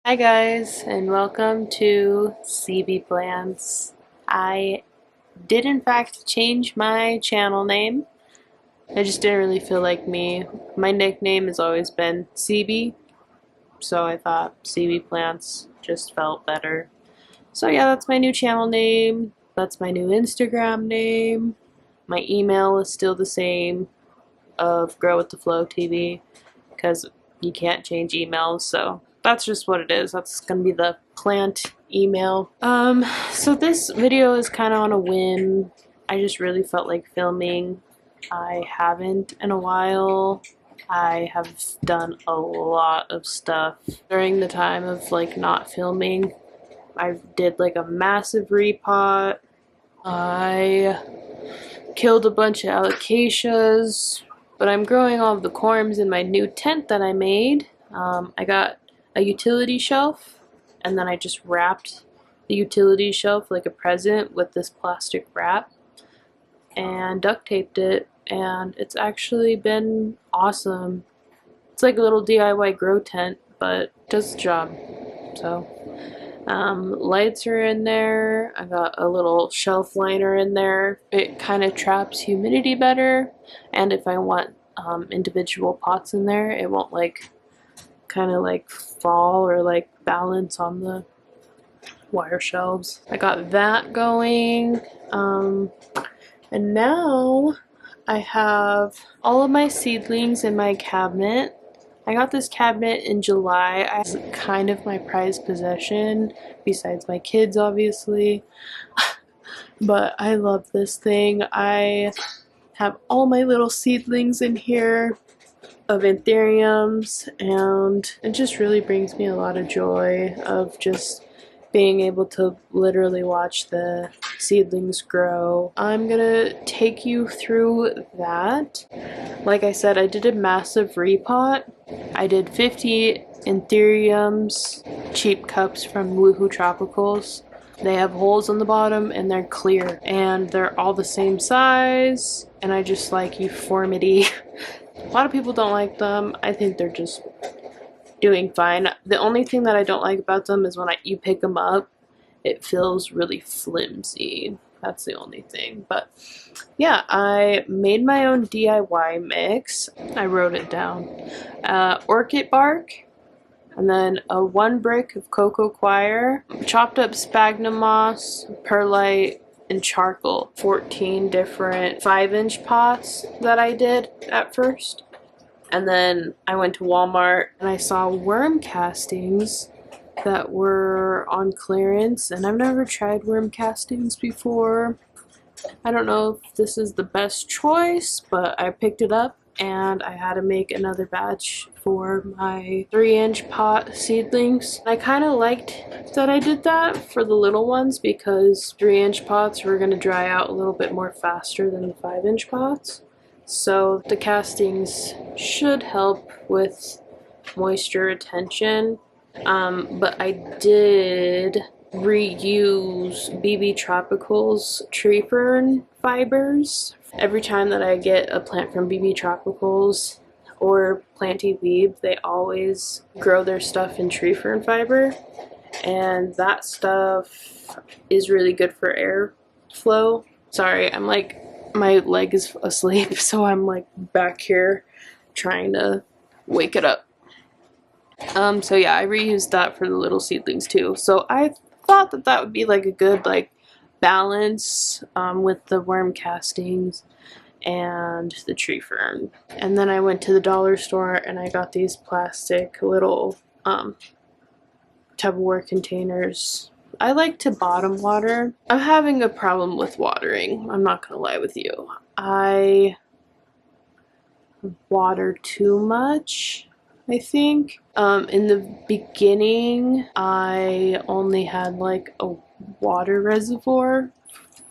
Hi guys, and welcome to CB Plants. I did in fact change my channel name. I just didn't really feel like me. My nickname has always been CB, so I thought CB Plants just felt better. So yeah, that's my new channel name. That's my new Instagram name. My email is still the same, of Grow with the Flow TV, because you can't change emails, so that's just what it is. That's gonna be the plant email. So this video is kind of on a whim. I just really felt like filming. I haven't in a while. I have done a lot of stuff during the time of like not filming. I did like a massive repot. I killed a bunch of alocasias. But I'm growing all of the corms in my new tent that I made. I got a utility shelf, and then I just wrapped the utility shelf like a present with this plastic wrap and duct taped it, and it's actually been awesome. It's like a little DIY grow tent, but it does the job. So lights are in there. I got a little shelf liner in there. It kind of traps humidity better, and if I want individual pots in there, it won't like kind of like fall or like balance on the wire shelves. I got that going, and now I have all of my seedlings in my cabinet. I got this cabinet in July. It's kind of my prized possession, besides my kids obviously. But I love this thing. I have all my little seedlings in here of Anthuriums, and it just really brings me a lot of joy of just being able to literally watch the seedlings grow. I'm gonna take you through that. Like I said, I did a massive repot. I did 50 Anthuriums cheap cups from Woohoo Tropicals. They have holes on the bottom and they're clear, and they're all the same size, and I just like uniformity. A lot of people don't like them. I think they're just doing fine. The only thing that I don't like about them is when you pick them up, it feels really flimsy. That's the only thing. But yeah, I made my own DIY mix. I wrote it down. Orchid bark, and then a 1 brick of cocoa coir, chopped up sphagnum moss, perlite, and charcoal. 14 different 5-inch pots that I did at first. And then I went to Walmart and I saw worm castings that were on clearance, and I've never tried worm castings before. I don't know if this is the best choice, but I picked it up and I had to make another batch for my 3-inch pot seedlings. I kind of liked that I did that for the little ones because 3-inch pots were going to dry out a little bit more faster than the 5-inch pots. So the castings should help with moisture retention. But I did reuse BB Tropicals tree fern fibers. Every time that I get a plant from BB Tropicals or Planty Weeb, they always grow their stuff in tree fern fiber, and that stuff is really good for airflow. Sorry, I'm like, my leg is asleep, so I'm like back here trying to wake it up. So yeah, I reused that for the little seedlings too. So I thought that that would be like a good like balance with the worm castings and the tree fern. And then I went to the dollar store and I got these plastic little Tupperware containers. I like to bottom water. I'm having a problem with watering, I'm not gonna lie with you. I water too much, I think. In the beginning, I only had like a water reservoir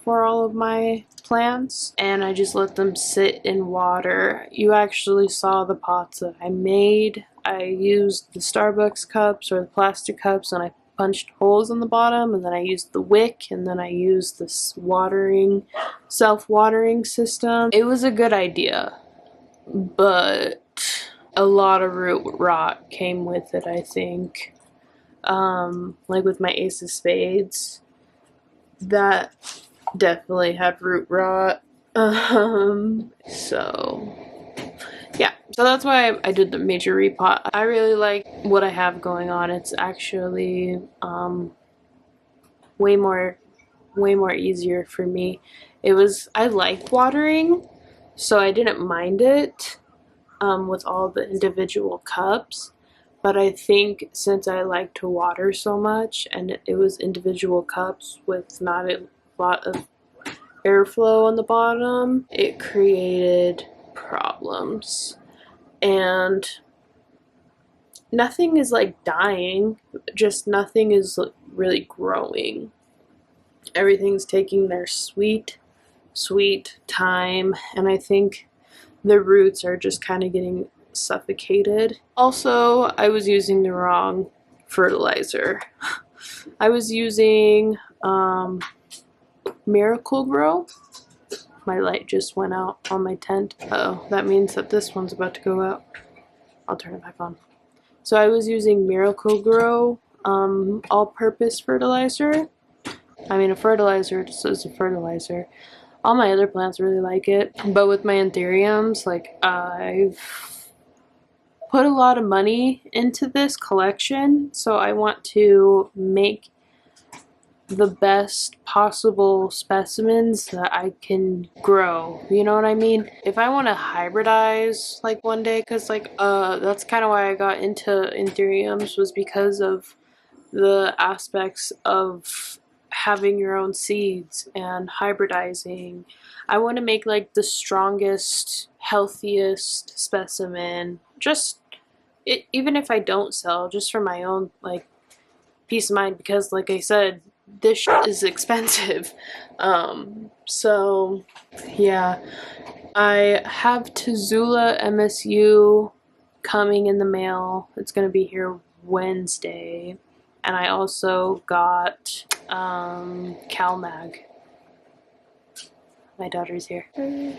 for all of my plants, and I just let them sit in water. You actually saw the pots that I made. I used the Starbucks cups or the plastic cups, and I punched holes in the bottom, and then I used the wick, and then I used this self-watering system. It was a good idea, but a lot of root rot came with it, I think. like with my Ace of Spades, that definitely had root rot. So yeah, so that's why I did the major repot. I really like what I have going on. It's actually way more easier for me. I like watering, so I didn't mind it with all the individual cups. But I think since I like to water so much and it was individual cups with not a lot of airflow on the bottom, it created problems. And nothing is like dying, just nothing is really growing. Everything's taking their sweet time, and I think the roots are just kind of getting suffocated. Also, I was using the wrong fertilizer. I was using Miracle-Gro. My light just went out on my tent. Uh-oh, that means that this one's about to go out. I'll turn it back on. So I was using Miracle-Gro all-purpose fertilizer. I mean, a fertilizer just is a fertilizer. All my other plants really like it, but with my Anthuriums, like, I've put a lot of money into this collection, so I want to make the best possible specimens that I can grow, you know what I mean? If I want to hybridize like one day, because like that's kind of why I got into Anthuriums, was because of the aspects of having your own seeds and hybridizing. I want to make like the strongest, healthiest specimen, just even if I don't sell, just for my own like peace of mind, because like I said, this is expensive. So yeah, I have Tazula MSU coming in the mail. It's gonna be here Wednesday. And I also got CalMag. My daughter's here. Want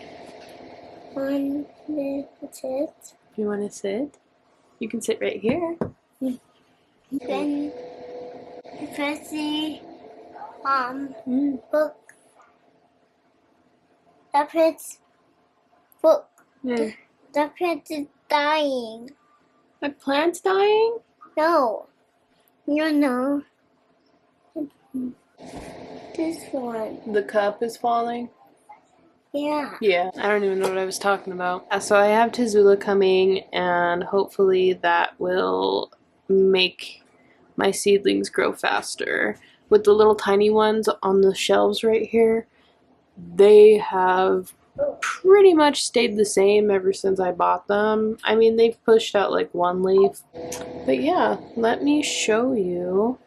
to sit? You want to sit? You can sit right here. Then firstly, book. The prince book. Yeah. The prince is dying. My plant's dying? No. No. This one. The cup is falling? Yeah. Yeah, I don't even know what I was talking about. So I have Tazula coming, and hopefully that will make my seedlings grow faster. With the little tiny ones on the shelves right here, they have pretty much stayed the same ever since I bought them. I mean, they've pushed out like one leaf. But yeah, let me show you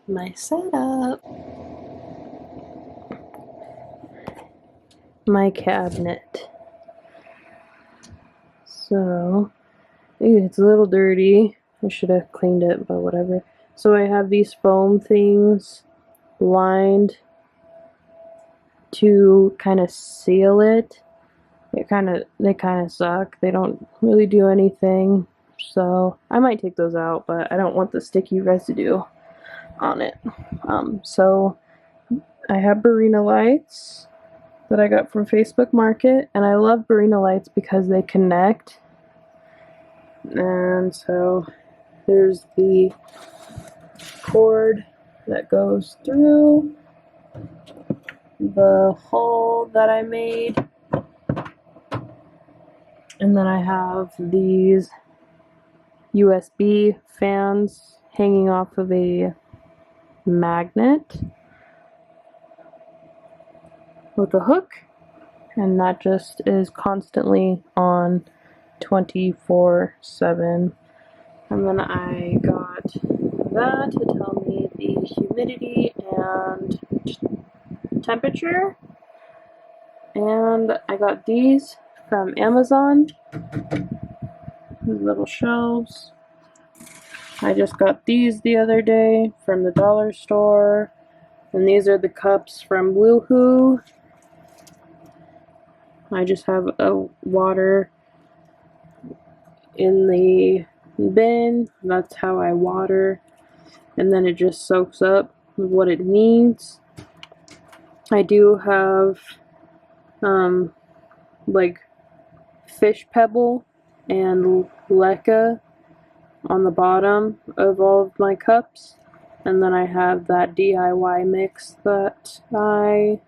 my setup. My cabinet. So, it's a little dirty. I should have cleaned it, but whatever. So I have these foam things lined to kind of seal it. They kind of suck. They don't really do anything. So I might take those out, but I don't want the sticky residue on it. So I have Barrina lights that I got from Facebook Market, and I love Barrina lights because they connect. And so there's the cord that goes through the hole that I made, and then I have these USB fans hanging off of a magnet with a hook, and that just is constantly on 24/7. And then I got that to tell me the humidity and temperature. And I got these from Amazon, these little shelves. I just got these the other day from the dollar store, and these are the cups from Woohoo. I just have a water in the bin. That's how I water. and then it just soaks up what it needs. I do have like fish pebble and leca on the bottom of all of my cups, and then I have that DIY mix that I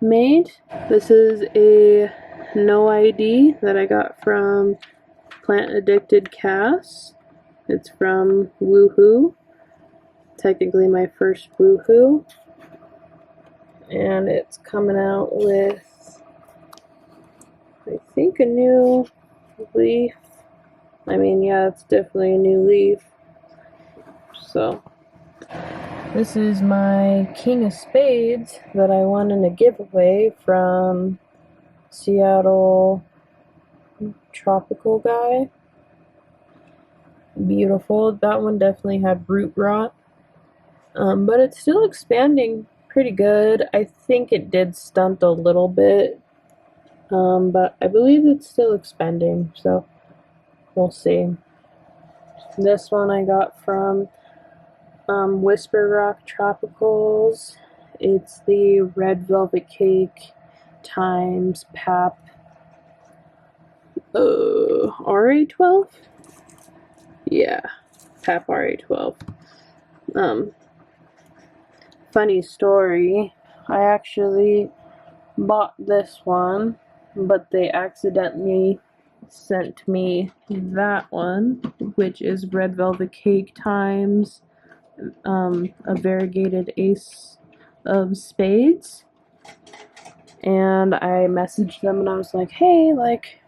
made. This is a no ID that I got from Plant Addicted Cass. It's from Woohoo, technically my first Woohoo, and it's coming out with, I think, a new leaf. I mean, yeah, it's definitely a new leaf. So this is my King of Spades that I won in a giveaway from Seattle Tropical Guy. Beautiful. That one definitely had root rot, but it's still expanding pretty good. I think it did stunt a little bit, but I believe it's still expanding, so we'll see. This one I got from Whisper Rock Tropicals. It's the Red Velvet Cake times PAP RA12? Yeah, PAP RA12. Funny story, I actually bought this one, but they accidentally sent me that one, which is Red Velvet Cake times a variegated ace of spades. And I messaged them and I was like, hey, like,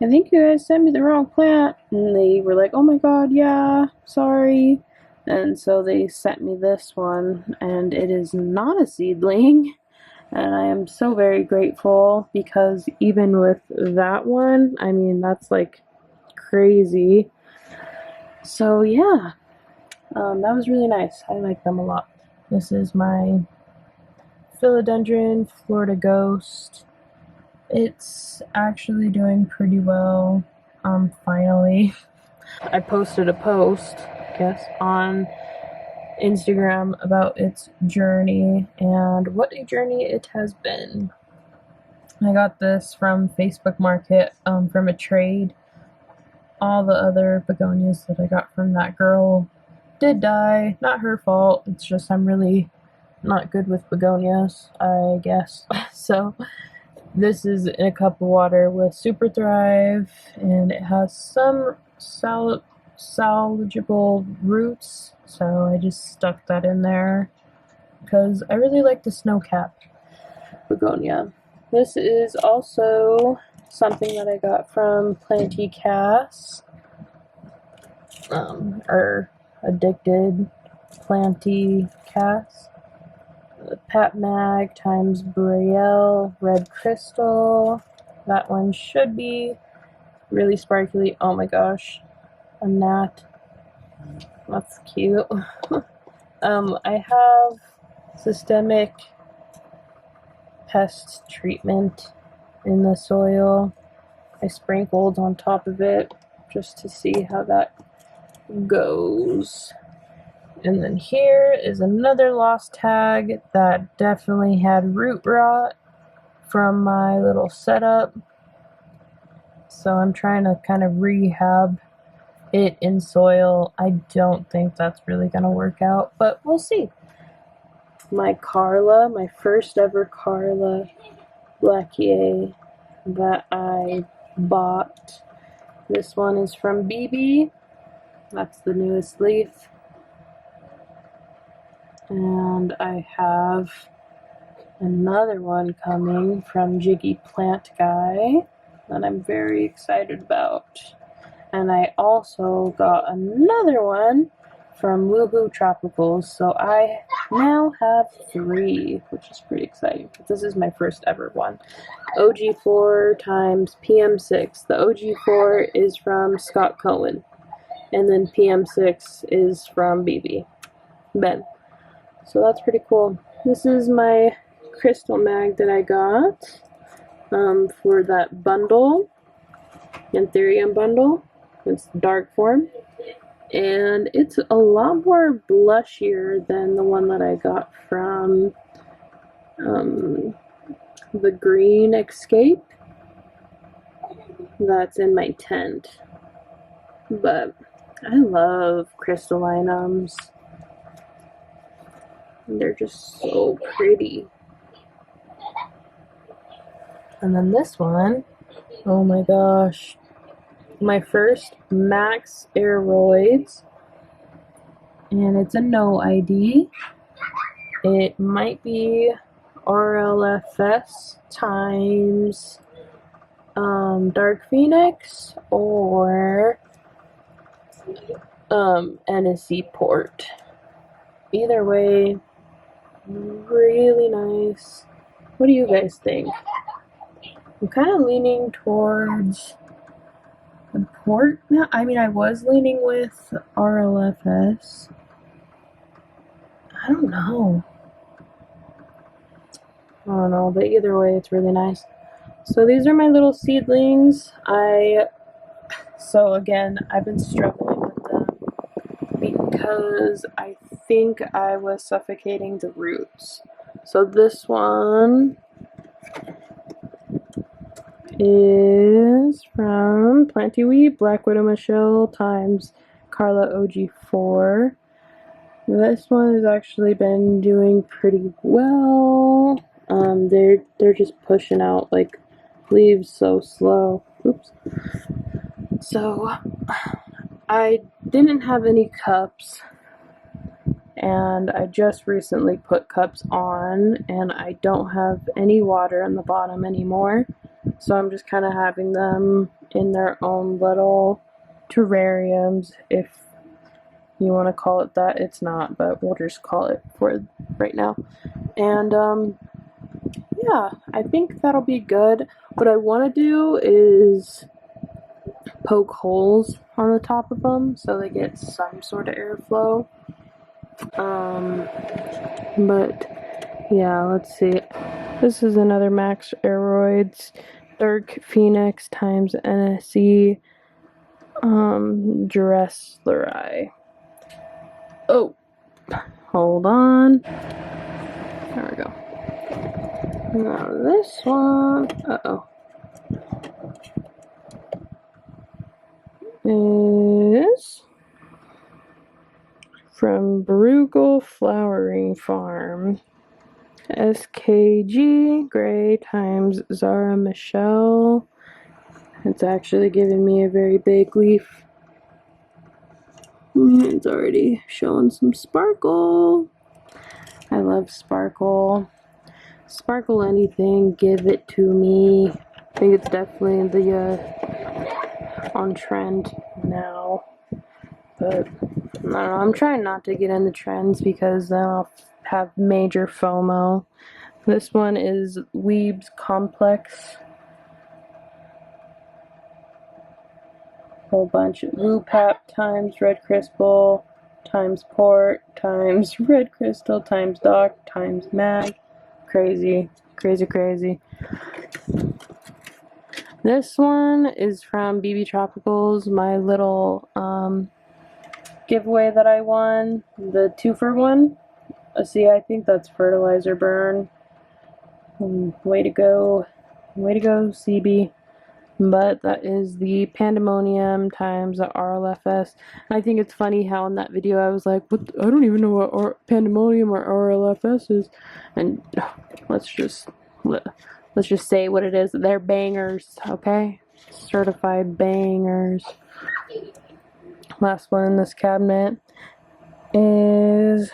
I think you guys sent me the wrong plant. And they were like, oh my god, yeah, sorry. And so they sent me this one, and it is not a seedling. And I am so very grateful, because even with that one, I mean, that's like crazy. So yeah, that was really nice. I like them a lot. This is my Philodendron Florida Ghost. It's actually doing pretty well, finally. I posted a post, I guess, on Instagram about its journey, and what a journey it has been. I got this from Facebook Market, from a trade. All the other begonias that I got from that girl did die. Not her fault, it's just I'm really not good with begonias, I guess. So this is in a cup of water with Super Thrive, and it has some salvageable roots, so I just stuck that in there because I really like the snowcap begonia. This is also something that I got from Planty Cass, or Addicted Planty Cass. Pat Mag times Brielle Red Crystal. That one should be really sparkly. Oh my gosh, a gnat. That's cute. I have systemic pest treatment in the soil. I sprinkled on top of it just to see how that goes. And then here is another lost tag that definitely had root rot from my little setup. So I'm trying to kind of rehab it in soil. I don't think that's really going to work out, but we'll see. My Carla, my first ever Carla Blackier that I bought. This one is from BB. That's the newest leaf. And I have another one coming from Jiggy Plant Guy that I'm very excited about. And I also got another one from Woohoo Tropicals, so I now have 3, which is pretty exciting. This is my first ever one. OG4 times PM6. The OG4 is from Scott Cohen, and then PM6 is from BB Ben. So that's pretty cool. This is my crystal mag that I got for that bundle, Anthurium bundle. It's dark form. and it's a lot more blushier than the one that I got from the Green Escape that's in my tent. But I love crystallinums. They're just so pretty. And then this one, oh my gosh, my first Max Aeroids, and it's a no ID. It might be RLFS times Dark Phoenix or NSC Port. Either way, really nice. What do you guys think? I'm kind of leaning towards the Port now. I mean, I was leaning with RLFS. I don't know, but either way, it's really nice. So these are my little seedlings. So again, I've been struggling with them because I think I was suffocating the roots. So this one is from Planty Wheat, Black Widow Michelle times Carla OG4. This one has actually been doing pretty well. They're just pushing out like leaves so slow. Oops. So I didn't have any cups, and I just recently put cups on, and I don't have any water in the bottom anymore. So I'm just kind of having them in their own little terrariums, if you want to call it that. It's not, but we'll just call it for right now. And yeah, I think that'll be good. What I want to do is poke holes on the top of them so they get some sort of airflow. But yeah, let's see. This is another Max Aeroids Dark Phoenix times NSC Dressleri. Oh, hold on. There we go. Now this one, is from Bruegel Flowering Farm. SKG Gray times Zara Michelle. It's actually giving me a very big leaf. It's already showing some sparkle. I love sparkle. Sparkle anything, give it to me. I think it's definitely the on trend now. But I don't know, I'm trying not to get in the trends because then I'll have major FOMO. This one is Weeb's Complex. Whole bunch of Lupap times Red Crystal times Port times Red Crystal times Doc times Mag. Crazy, crazy, crazy. This one is from BB Tropicals, my little giveaway that I won, the 2-for-1. See, I think that's Fertilizer Burn. Way to go, CB. But that is the Pandemonium times the RLFS. And I think it's funny how in that video I was like, "What? I don't even know what Pandemonium or RLFS is." And let's just say what it is. They're bangers, okay? Certified bangers. Last one in this cabinet is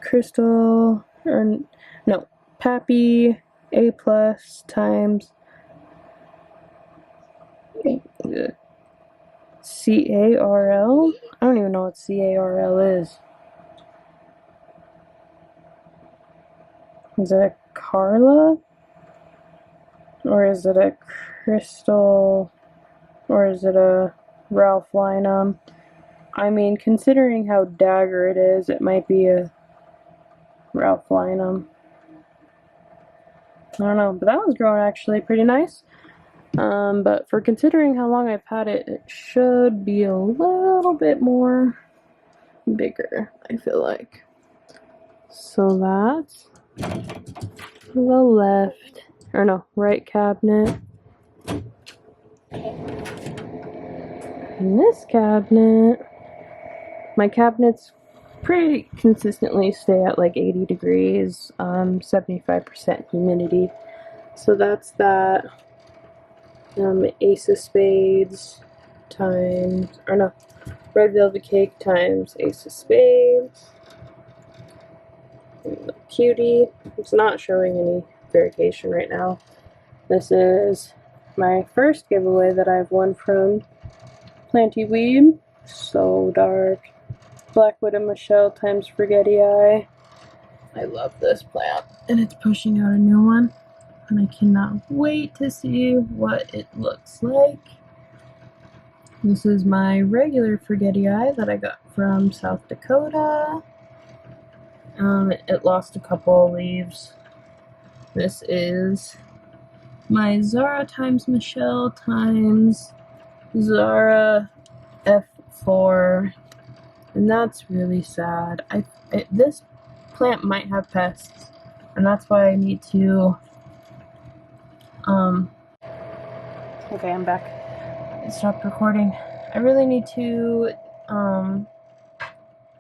Crystal, or no, Pappy A+ times CARL? I don't even know what CARL is. Is it a Carla? Or is it a Crystal? Or is it a Ralph Linum? I mean, considering how dagger it is, it might be a Ralph Linum. I don't know, but that one's growing actually pretty nice. But for considering how long I've had it, it should be a little bit more bigger, I feel like. So that's the left, or no, right cabinet. In this cabinet, my cabinets pretty consistently stay at like 80 degrees, 75% humidity. So that's that. Ace of Spades times, or no, Red Velvet Cake times Ace of Spades. Cutie. It's not showing any variegation right now. This is my first giveaway that I've won from Planty Weed. So dark. Black Widow Michelle times Spaghetti Eye. I love this plant, and it's pushing out a new one, and I cannot wait to see what it looks like. This is my regular Spaghetti Eye that I got from South Dakota. It lost a couple leaves. This is my Zara times Michelle times Zara F4, and that's really sad. This plant might have pests, and that's why I need to okay, I'm back. I stopped recording. I really need to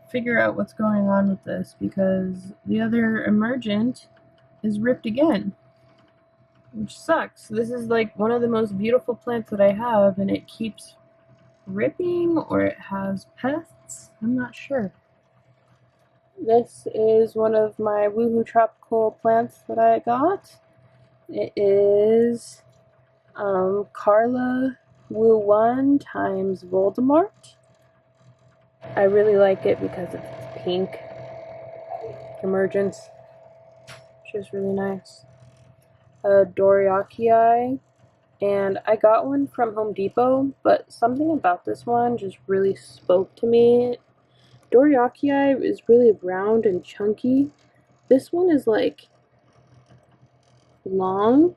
figure out what's going on with this, because the other emergent is ripped again, which sucks. This is like one of the most beautiful plants that I have, and it keeps ripping, or it has pests. I'm not sure. This is one of my Woohoo Tropical plants that I got. It is Carla Woo 1 times Voldemort. I really like it because it's pink emergence, which is really nice. Doriaki, and I got one from Home Depot, but something about this one just really spoke to me. Doriaki is really round and chunky. This one is like long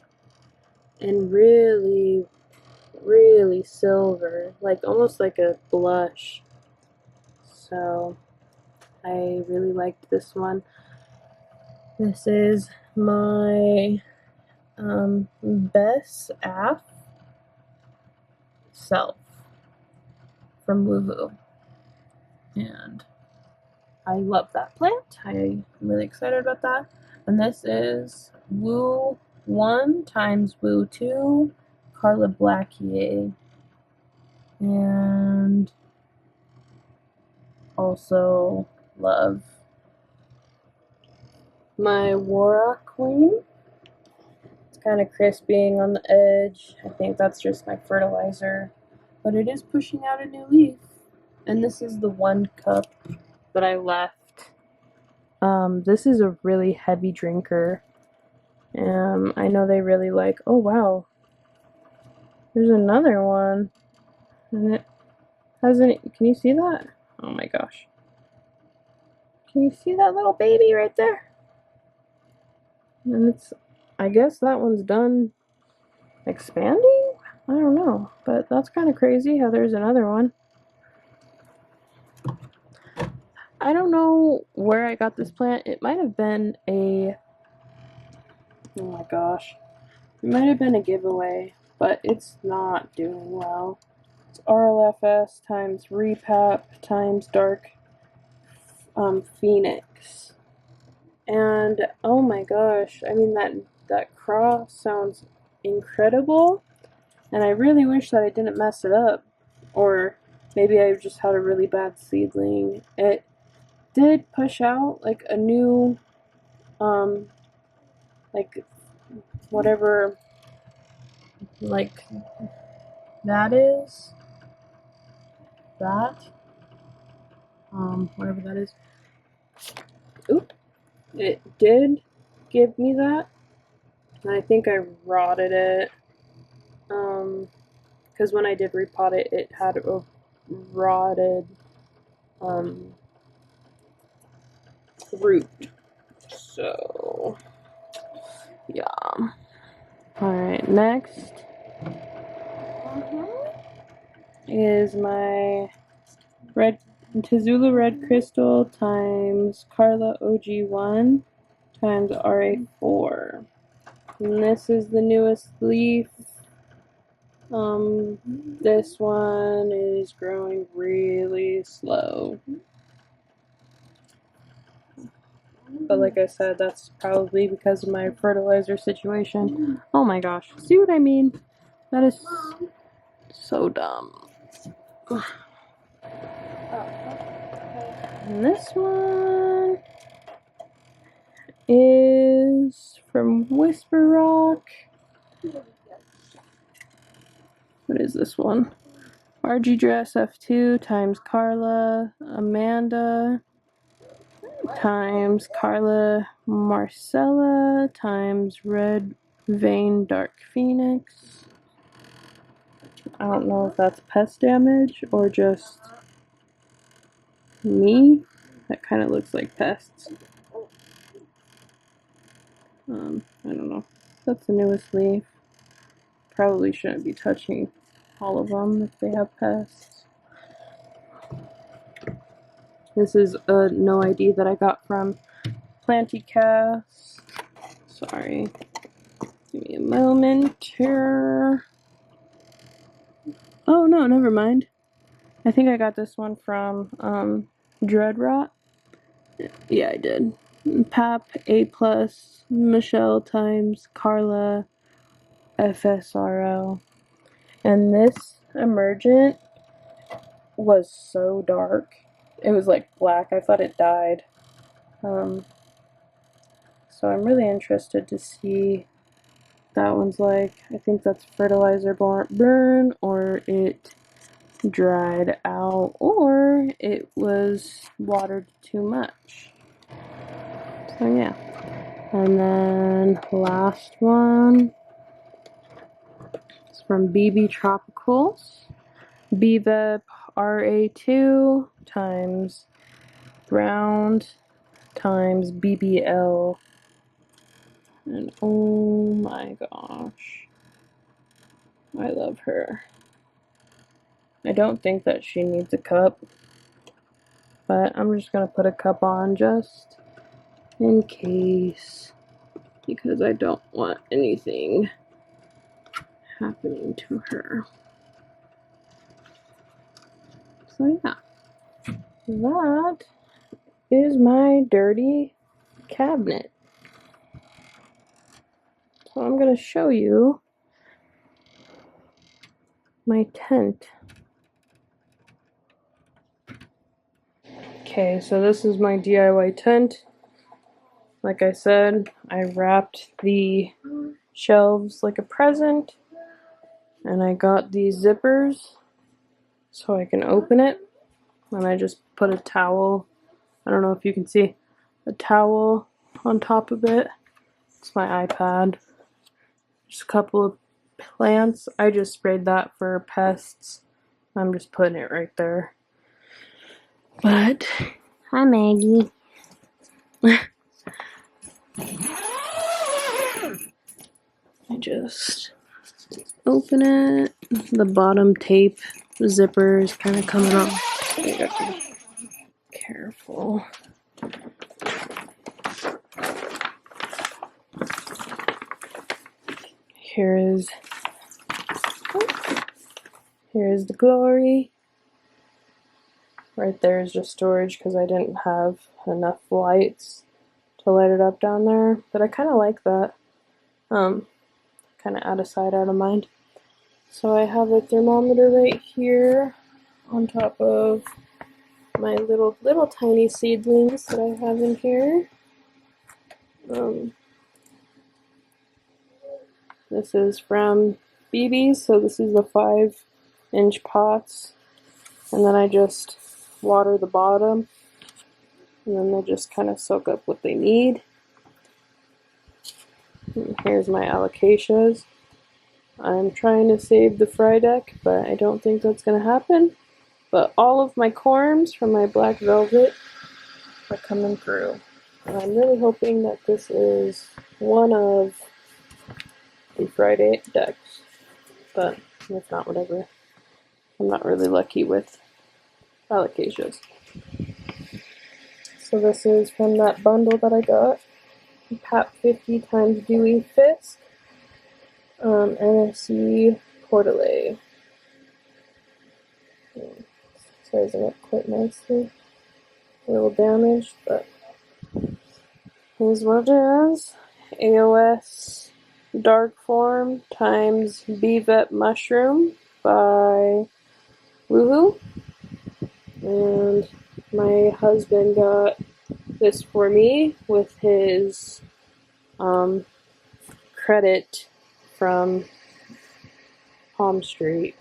and really, really silver, like almost like a blush. So I really liked this one. This is my Best Af Self from Woohoo, and I love that plant. I'm really excited about that. And this is Woo 1 times Woo 2 Carla Blackier, and also love my Wara Queen. It's kind of crisping on the edge. I think that's just my fertilizer, but it is pushing out a new leaf. And this is the 1 cup that I left. This is a really heavy drinker. I know they really like, oh wow, there's another one, and it hasn't, can you see that? Oh my gosh. Can you see that little baby right there? And it's, I guess that one's done expanding? I don't know, but that's kind of crazy how there's another one. I don't know where I got this plant. It might have been a, oh my gosh, it might have been a giveaway, but it's not doing well. It's RLFS times Repap times Dark Phoenix. And oh my gosh, I mean that cross sounds incredible, and I really wish that I didn't mess it up, or maybe I just had a really bad seedling. It did push out like a new like whatever like that is, that whatever that is. Oop, it did give me that, and I think I rotted it, because when I did repot it, it had a rotted root. So yeah. Alright, next is my red Tazula Red Crystal times Carla OG1 times RA4. And this is the newest leaf. This one is growing really slow. But like I said, that's probably because of my fertilizer situation. Oh my gosh. See what I mean? That is so dumb. And this one is from Whisper Rock. What is this one? RG Dress F2 times Carla Amanda times Carla Marcella times Red Vein Dark Phoenix. I don't know if that's pest damage or just me. That kind of looks like pests. I don't know. That's the newest leaf. Probably shouldn't be touching all of them if they have pests. This is a no ID that I got from Plantycast. Sorry. Give me a moment here. Oh no, never mind. I think I got this one from Dreadrot. Yeah, I did. Pap A+, Michelle times Carla FSRL. And this emergent was so dark. It was like black. I thought it died. So I'm really interested to see that one's like. I think that's fertilizer burn, or it dried out, or it was watered too much. So yeah. And then last one is from BB Tropicals. BVEP RA2 times Brown times BBL. And oh my gosh, I love her. I don't think that she needs a cup, but I'm just gonna put a cup on just in case, because I don't want anything happening to her. So yeah, that is my dirty cabinet. So I'm going to show you my tent. Okay, so this is my DIY tent. Like I said, I wrapped the shelves like a present, and I got these zippers so I can open it. And I just put a towel, I don't know if you can see, a towel on top of it. It's my iPad. Just a couple of plants. I just sprayed that for pests. I'm just putting it right there. But, hi Maggie. I just open it. The bottom tape zipper is kind of coming up. So you have to be careful. Here's the glory. Right there is just storage because I didn't have enough lights to light it up down there. But I kind of like that. Kind of out of sight, out of mind. So I have a thermometer right here on top of my little tiny seedlings that I have in here. This is from BB, so this is the 5-inch pots, and then I just water the bottom, and then they just kind of soak up what they need. And here's my alocasias. I'm trying to save the fry deck, but I don't think that's going to happen. But all of my corms from my black velvet are coming through. And I'm really hoping that this is one of the fry decks. But if not, whatever. I'm not really lucky with alocasias. So this is from that bundle that I got. PAP 50 times Dewy Fisk. NFC Portale. Sizing up quite nicely. A little damaged, but here's what it is. AOS Dark Form times BVET Mushroom by Woohoo. And my husband got this for me with his credit from Palm Street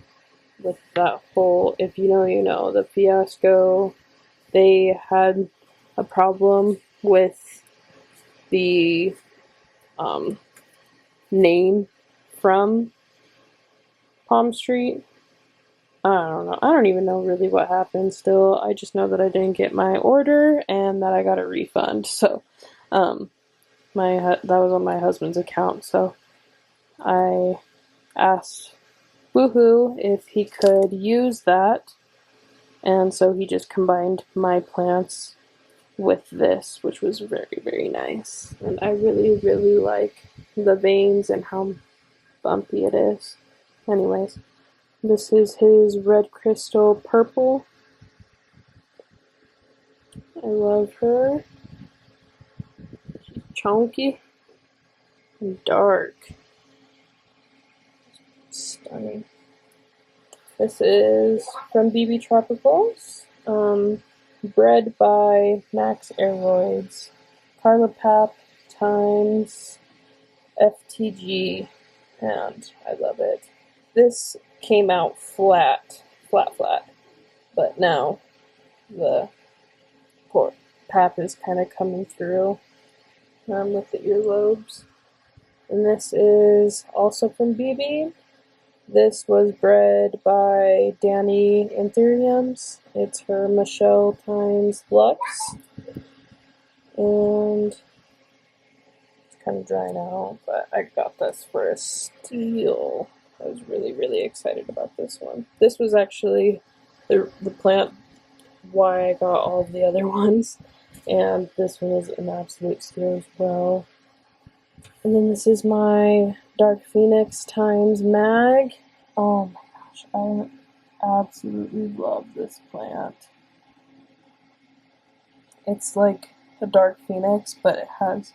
with that whole, if you know, you know, the fiasco. They had a problem with the name from Palm Street. I don't know. I don't even know really what happened still. I just know that I didn't get my order and that I got a refund. So, that was on my husband's account. So, I asked Woohoo if he could use that. And so he just combined my plants with this, which was very, very nice. And I really, really like the veins and how bumpy it is. Anyways. This is his red crystal purple. I love her. She's chunky and dark. Stunning. This is from BB Tropicals. Bred by Max Aeroids. Carla Pap times FTG. And I love it. This came out flat, but now the pap is kind of coming through with the earlobes. And this is also from BB. This was bred by Danny Anthuriums. It's her Michelle times Lux. And it's kind of drying out, but I got this for a steal. I was really, really excited about this one. This was actually the plant why I got all of the other ones. And this one is an absolute steal as well. And then this is my Dark Phoenix times Mag. Oh my gosh, I absolutely love this plant. It's like a Dark Phoenix, but it has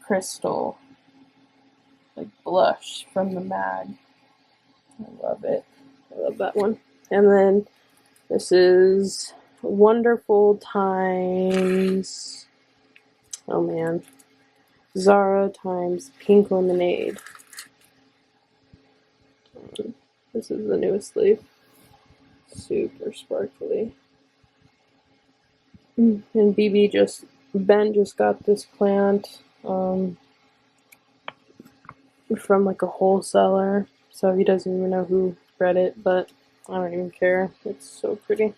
crystal, like blush from the Mag. I love it. I love that one. And then this is Wonderful times, oh man, Zara times Pink Lemonade. This is the newest leaf. Super sparkly. And Ben just got this plant from like a wholesaler. So he doesn't even know who bred it, but I don't even care. It's so pretty.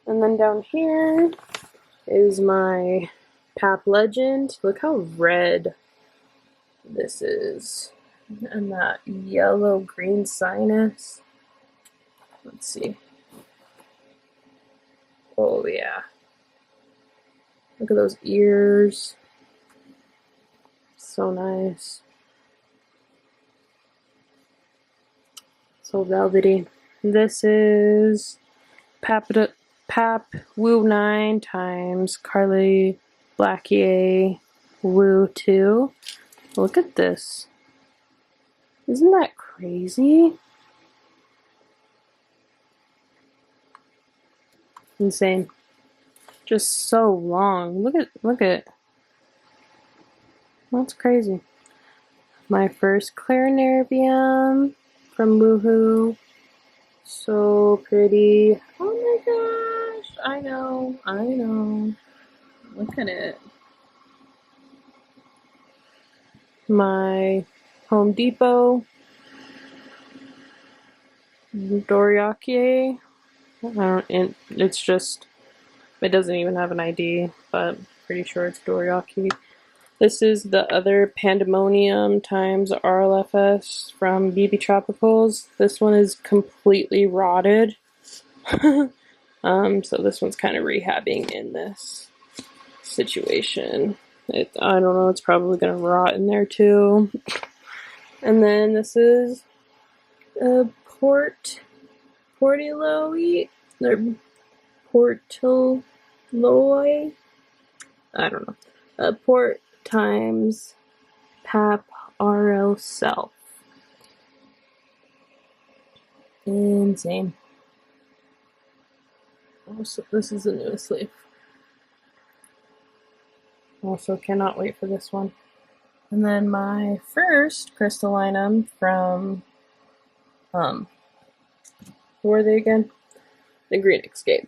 And then down here is my Pap Legend. Look how red this is. And that yellow-green sinus. Let's see. Oh yeah. Look at those ears. So nice. So velvety. This is Pap Woo 9 times Carly Blackier Woo 2. Look at this. Isn't that crazy? Insane. Just so long. Look at. That's crazy. My first Clarinarium from Woohoo. So pretty. Oh my gosh. I know. Look at it. My Home Depot Doriakie. It's just, it doesn't even have an ID, but pretty sure it's Doriakie. This is the other Pandemonium times RLFS from BB Tropicals. This one is completely rotted. So this one's kind of rehabbing in this situation. I don't know, it's probably gonna rot in there too. And then this is a portiloi, or portiloi, I don't know. Port times pap RO self. Insane. Also, this is the newest leaf. Also cannot wait for this one. And then my first crystallinum from, who are they again? The Green Escape.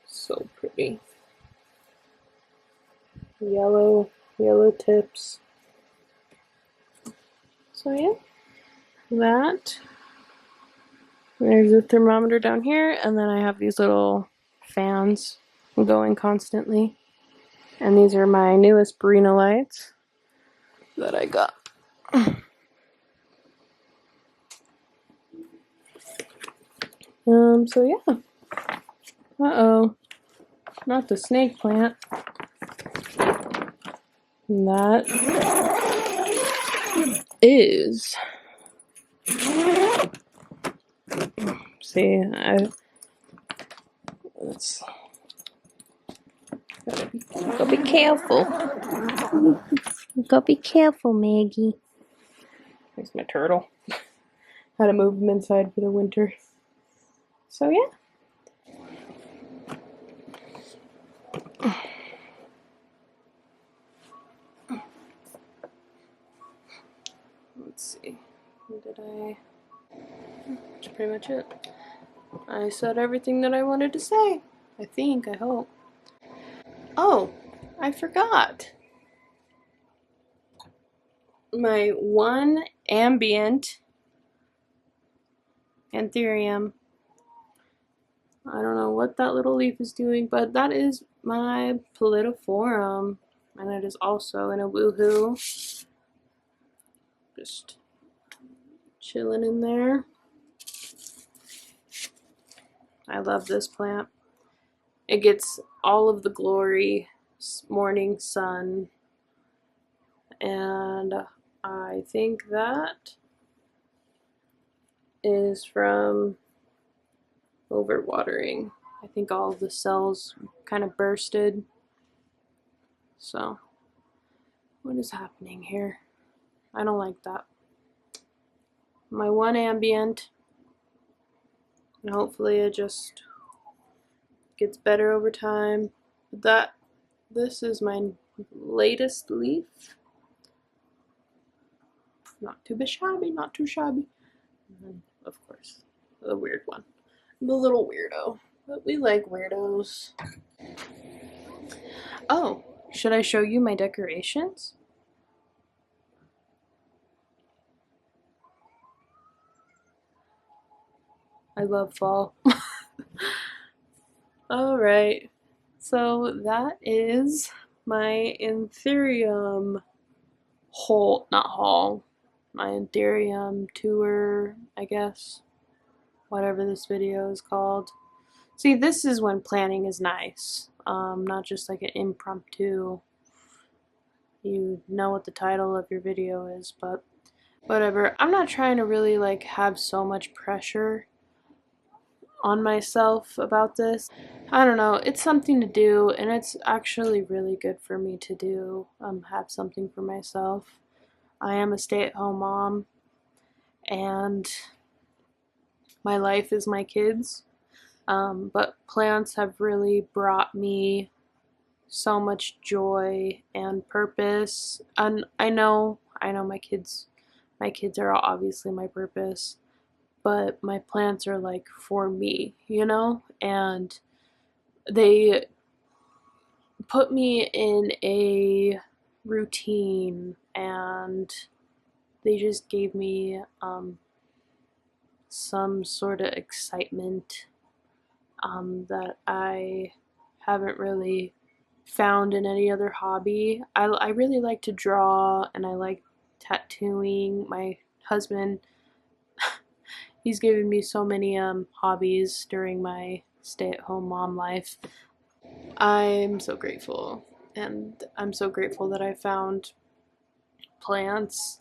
So pretty. Yellow tips. So yeah, that. There's a thermometer down here, and then I have these little fans going constantly. And these are my newest Barrina lights that I got. So yeah. Uh-oh. Not the snake plant. That is... See, let's... Gotta be careful. Gotta be careful, Maggie. There's my turtle. Had to move him inside for the winter. So yeah. Let's see. That's pretty much it. I said everything that I wanted to say. I think, I hope. Oh, I forgot. My one ambient Anthurium. I don't know what that little leaf is doing, but that is my Philodendron. And it is also in a woohoo. Just chilling in there. I love this plant. It gets all of the glory, morning sun, and I think that is from overwatering. I think all of the cells kind of bursted. So, what is happening here? I don't like that. My one ambient, and hopefully it just gets better over time. This is my latest leaf. Not too shabby, not too shabby. And then, of course, the weird one. The little weirdo. But we like weirdos. Oh, should I show you my decorations? I love fall. Alright, so that is my Anthurium my Anthurium tour, I guess. Whatever this video is called. See, this is when planning is nice. Not just like an impromptu. You know what the title of your video is, but whatever. I'm not trying to really like have so much pressure on myself about this. I don't know, it's something to do, and it's actually really good for me to do, have something for myself. I am a stay-at-home mom, and my life is my kids, but plants have really brought me so much joy and purpose, and I know my kids are obviously my purpose, but my plants are like for me, you know, and they put me in a routine, and they just gave me some sort of excitement that I haven't really found in any other hobby. I really like to draw, and I like tattooing. My husband, he's given me so many hobbies during my stay-at-home mom life. I'm so grateful, and I'm so grateful that I found plants.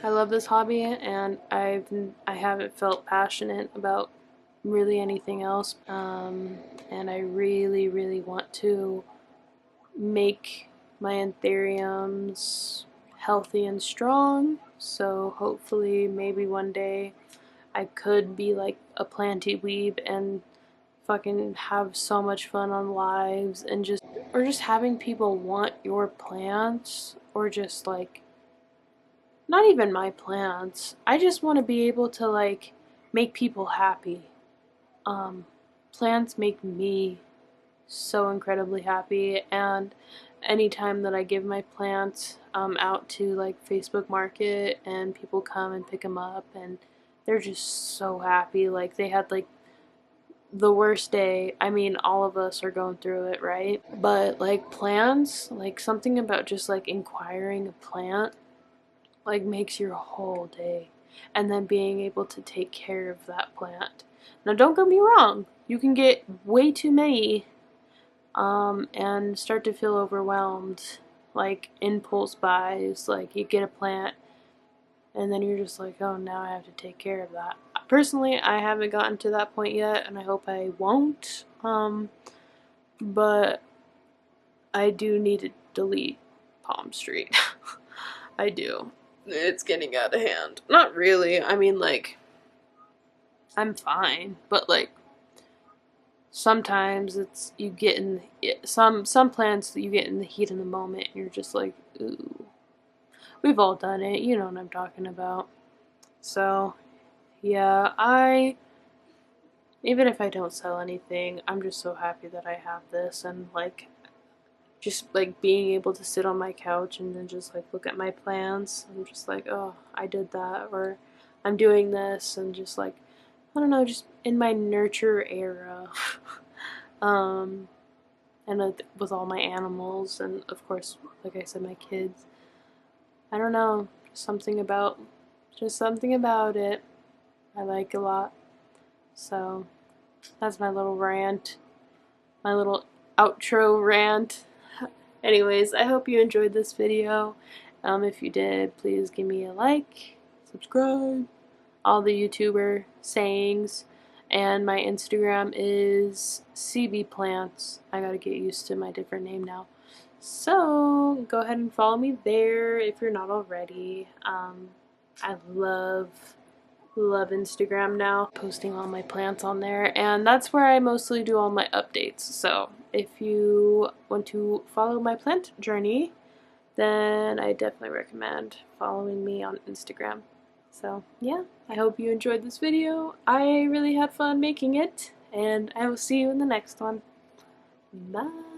I love this hobby, and I haven't felt passionate about really anything else. And I really want to make my anthuriums healthy and strong. So hopefully, maybe one day I could be like a planty weeb and fucking have so much fun on lives, and just having people want your plants, or just like not even my plants. I just want to be able to like make people happy. Um, Plants make me so incredibly happy, and anytime that I give my plants out to like Facebook Market and people come and pick them up, and they're just so happy. Like they had like the worst day. I mean, all of us are going through it, right? But like plants, like something about just like inquiring a plant like makes your whole day, and then being able to take care of that plant. Now don't get me wrong, you can get way too many and start to feel overwhelmed, like impulse buys, like you get a plant and then you're just like, oh, now I have to take care of that. Personally, I haven't gotten to that point yet, and I hope I won't, but I do need to delete Palm Street. I do. It's getting out of hand. Not really. I mean, like, I'm fine, but like sometimes it's you get in some plants that you get in the heat of the moment and you're just like, ooh. We've all done it. You know what I'm talking about. So, yeah, even if I don't sell anything, I'm just so happy that I have this, and like just like being able to sit on my couch and then just like look at my plants. I'm just like, oh, I did that, or I'm doing this, and just like, I don't know, just in my nurture era. um, and with all my animals, and of course, like I said, my kids. I don't know, just something about it I like a lot. So that's my little rant, my little outro rant. Anyways, I hope you enjoyed this video. If you did, please give me a like, subscribe, all the YouTuber sayings, and my Instagram is cbplants. I gotta get used to my different name now. So go ahead and follow me there if you're not already. I love Instagram now, posting all my plants on there, and that's where I mostly do all my updates. So if you want to follow my plant journey, then I definitely recommend following me on Instagram. So yeah, I hope you enjoyed this video. I really had fun making it, and I will see you in the next one. Bye.